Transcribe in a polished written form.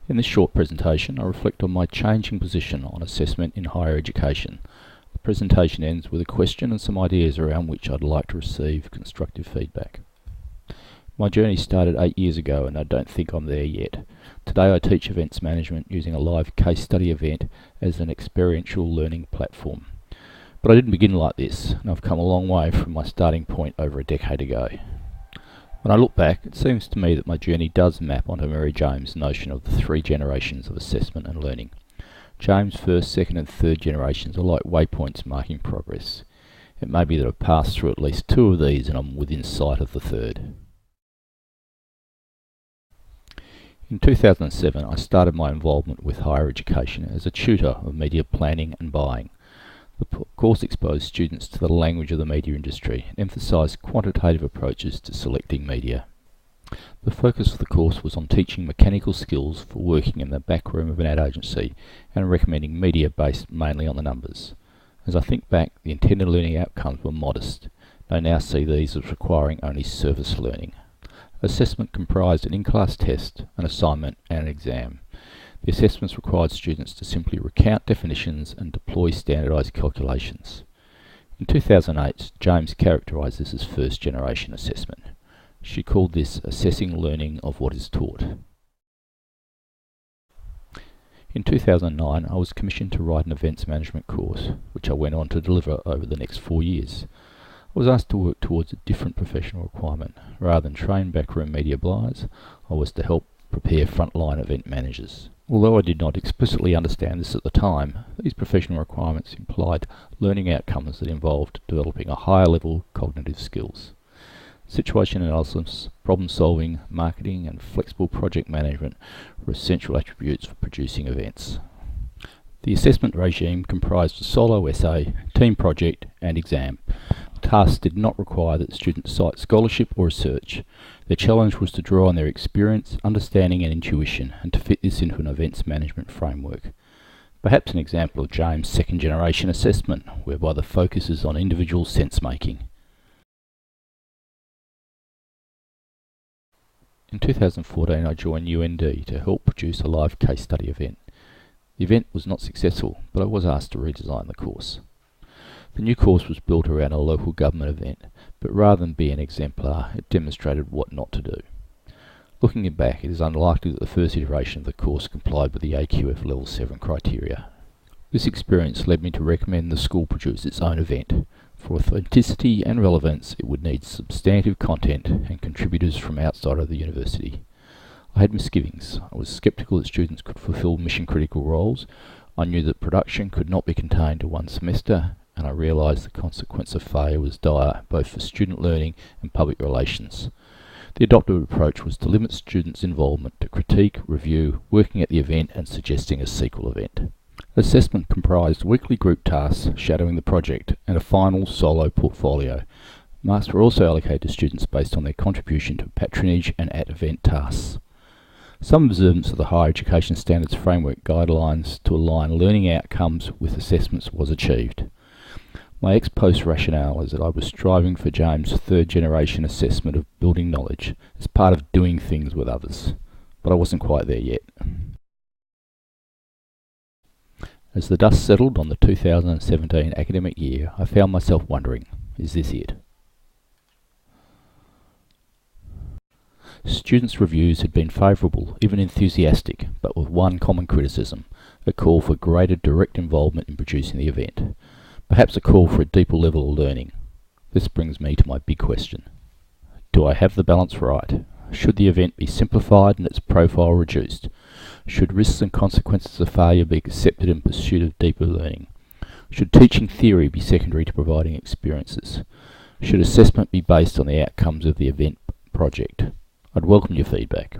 In this short presentation, I reflect on my changing position on assessment in higher education. The presentation ends with a question and some ideas around which I'd like to receive constructive feedback. My journey started 8 years ago and I don't think I'm there yet. Today I teach events management using a live case study event as an experiential learning platform. But I didn't begin like this, and I've come a long way from my starting point over a decade ago. When I look back, it seems to me that my journey does map onto Mary James' notion of the 3 generations of assessment and learning. James' first, second and third generations are like waypoints marking progress. It may be that I've passed through at least 2 of these and I'm within sight of the 3rd. In 2007, I started my involvement with higher education as a tutor of media planning and buying. The course exposed students to the language of the media industry and emphasised quantitative approaches to selecting media. The focus of the course was on teaching mechanical skills for working in the back room of an ad agency and recommending media based mainly on the numbers. As I think back, the intended learning outcomes were modest. I now see these as requiring only service learning. Assessment comprised an in-class test, an assignment and an exam. The assessments required students to simply recount definitions and deploy standardised calculations. In 2008, James characterised this as first generation assessment. She called this assessing learning of what is taught. In 2009, I was commissioned to write an events management course, which I went on to deliver over the next 4 years. I was asked to work towards a different professional requirement. Rather than train backroom media buyers, I was to help prepare frontline event managers. Although I did not explicitly understand this at the time, these professional requirements implied learning outcomes that involved developing a higher level cognitive skills. Situation analysis, problem solving, marketing and flexible project management were essential attributes for producing events. The assessment regime comprised a solo essay, team project and exam. Tasks did not require that students cite scholarship or research. Their challenge was to draw on their experience, understanding and intuition and to fit this into an events management framework. Perhaps an example of James' second generation assessment, whereby the focus is on individual sense making. In 2014 I joined UND to help produce a live case study event. The event was not successful, but I was asked to redesign the course. The new course was built around a local government event, but rather than be an exemplar, it demonstrated what not to do. Looking back, it is unlikely that the first iteration of the course complied with the AQF Level 7 criteria. This experience led me to recommend the school produce its own event. For authenticity and relevance, it would need substantive content and contributors from outside of the university. I had misgivings. I was sceptical that students could fulfil mission-critical roles. I knew that production could not be contained to one semester, and I realised the consequence of failure was dire, both for student learning and public relations. The adopted approach was to limit students' involvement to critique, review, working at the event and suggesting a sequel event. Assessment comprised weekly group tasks shadowing the project and a final solo portfolio. Marks were also allocated to students based on their contribution to patronage and at-event tasks. Some observance of the Higher Education Standards Framework guidelines to align learning outcomes with assessments was achieved. My ex-post rationale is that I was striving for James' 3rd generation assessment of building knowledge as part of doing things with others, but I wasn't quite there yet. As the dust settled on the 2017 academic year, I found myself wondering, is this it? Students' reviews had been favourable, even enthusiastic, but with one common criticism, a call for greater direct involvement in producing the event. Perhaps a call for a deeper level of learning. This brings me to my big question. Do I have the balance right? Should the event be simplified and its profile reduced? Should risks and consequences of failure be accepted in pursuit of deeper learning? Should teaching theory be secondary to providing experiences? Should assessment be based on the outcomes of the event project? I'd welcome your feedback.